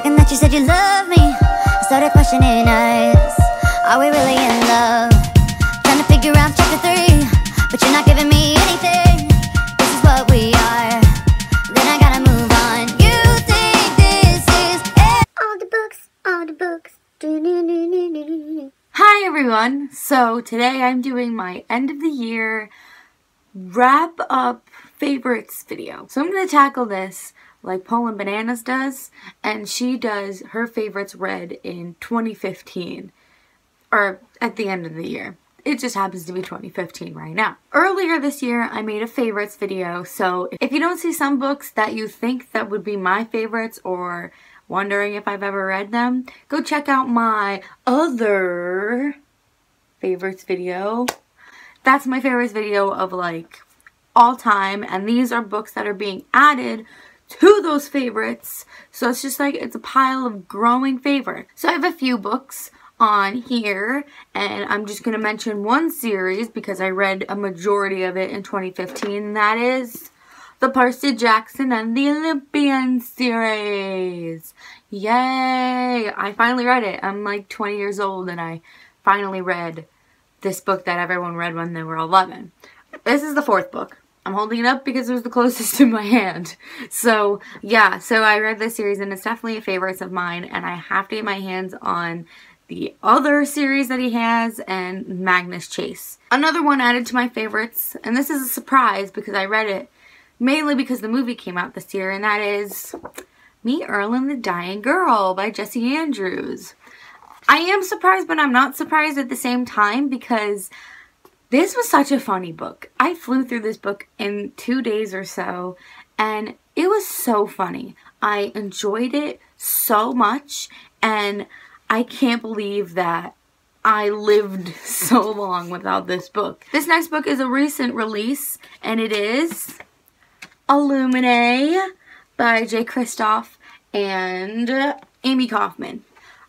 second that you said you love me, I started questioning us. Are we really in love? Trying to figure out chapter 3, but you're not giving me anything. This is what we are, then I gotta move on. You think this is it? All the books, all the books. Hi everyone! So today I'm doing my end of the year wrap up favorites video. So I'm going to tackle this like Poland Bananas does, and she does her favorites read in 2015, or at the end of the year. It just happens to be 2015 right now. Earlier this year I made a favorites video, so if you don't see some books that you think that would be my favorites or wondering if I've ever read them, go check out my other favorites video. That's my favorites video of like all time, and these are books that are being added to those favorites, so it's just like it's a pile of growing favorites. So I have a few books on here, and I'm just going to mention one series because I read a majority of it in 2015, and that is the Percy Jackson and the Olympian series. Yay! I finally read it. I'm like 20 years old and I finally read this book that everyone read when they were 11. This is the 4th book. I'm holding it up because it was the closest to my hand. So yeah, so I read this series and it's definitely a favorite of mine, and I have to get my hands on the other series that he has and Magnus Chase. Another one added to my favorites, and this is a surprise because I read it mainly because the movie came out this year, and that is Me, Earl, and the Dying Girl by Jessie Andrews. I am surprised, but I'm not surprised at the same time because this was such a funny book. I flew through this book in 2 days or so, and it was so funny. I enjoyed it so much, and I can't believe that I lived so long without this book. This next book is a recent release, and it is Illuminae by J. Kristoff and Amy Kaufman.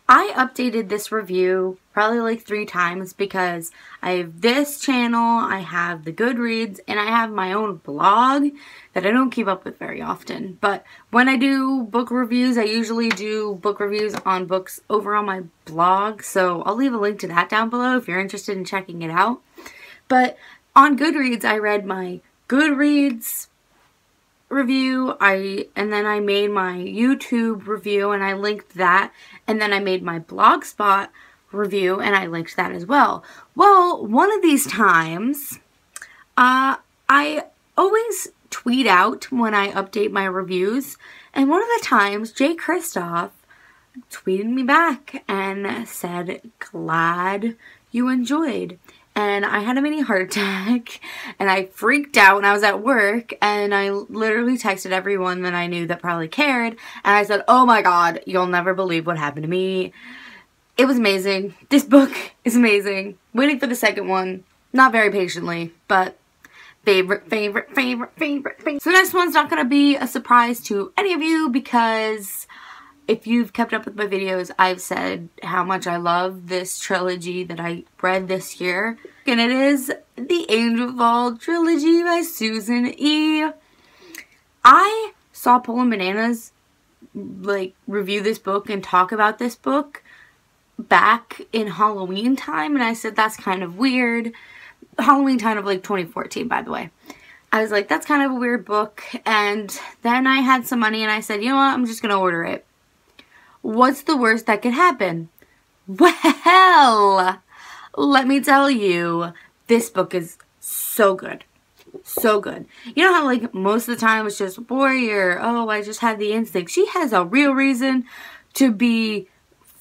I updated this review probably like 3 times because I have this channel, I have the Goodreads, and I have my own blog that I don't keep up with very often. But when I do book reviews, I usually do book reviews on books over on my blog, so I'll leave a link to that down below if you're interested in checking it out. But on Goodreads, I read my Goodreads review, and then I made my YouTube review and I linked that, and then I made my Blogspot review and I linked that as well. Well, one of these times, I always tweet out when I update my reviews, and one of the times J. Kristoff tweeted me back and said, "Glad you enjoyed." And I had a mini heart attack, and I freaked out when I was at work, and I literally texted everyone that I knew that probably cared, and I said, "Oh my god, you'll never believe what happened to me." It was amazing. This book is amazing. Waiting for the second one, not very patiently, but favorite. So the next one's not going to be a surprise to any of you because if you've kept up with my videos, I've said how much I love this trilogy that I read this year. And it is the Angel Fall trilogy by Susan E. I saw Poland Bananas like review this book and talk about this book back in Halloween time, and I said that's kind of weird. Halloween time of like 2014, by the way. I was like, that's kind of a weird book, and then I had some money and I said, you know what, I'm just gonna order it. What's the worst that could happen? Well, let me tell you, this book is so good. So good. You know how like most of the time it's just warrior, oh, I just had the instinct. She has a real reason to be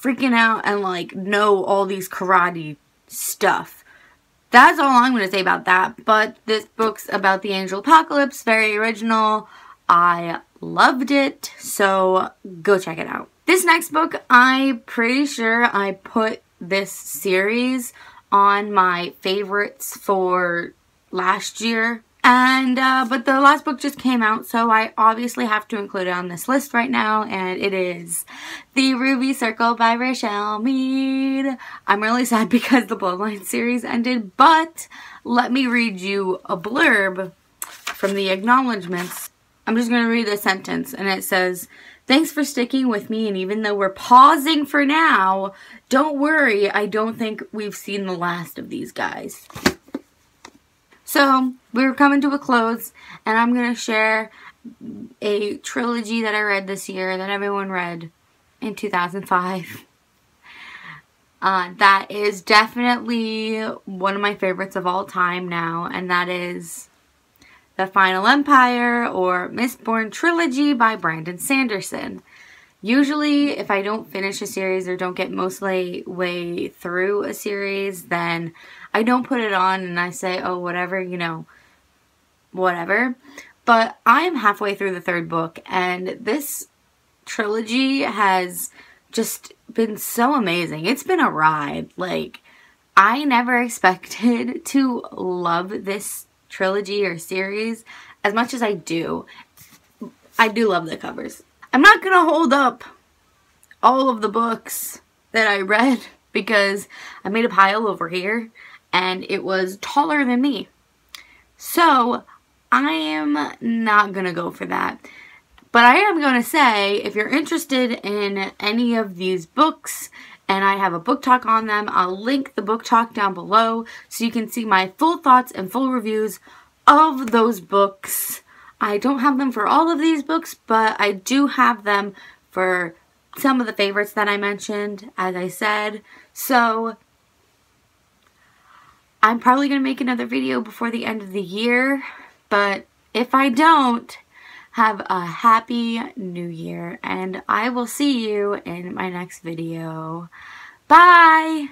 freaking out and like know all these karate stuff. That's all I'm going to say about that. But this book's about the Angel Apocalypse, very original. I loved it, so go check it out. This next book, I'm pretty sure I put this series on my favorites for last year. And, but the last book just came out, so I obviously have to include it on this list right now, and it is The Ruby Circle by Rochelle Mead. I'm really sad because the Bloodline series ended, but let me read you a blurb from the acknowledgements. I'm just going to read a sentence, and it says, Thanks for sticking with me, and even though we're pausing for now, don't worry, I don't think we've seen the last of these guys. So, we're coming to a close, and I'm going to share a trilogy that I read this year that everyone read in 2005. That is definitely one of my favorites of all time now, and that is The Final Empire, or Mistborn Trilogy by Brandon Sanderson. Usually, if I don't finish a series or don't get mostly way through a series, then I don't put it on and I say, oh, whatever, you know, whatever. But I am halfway through the third book, and this trilogy has just been so amazing. It's been a ride. Like, I never expected to love this trilogy or series as much as I do. I do love the covers. I'm not gonna hold up all of the books that I read because I made a pile over here and it was taller than me. So I am not gonna go for that. But I am gonna say, if you're interested in any of these books and I have a book talk on them, I'll link the book talk down below so you can see my full thoughts and full reviews of those books. I don't have them for all of these books, but I do have them for some of the favorites that I mentioned, as I said. So I'm probably going to make another video before the end of the year, but if I don't, have a happy new year, and I will see you in my next video. Bye!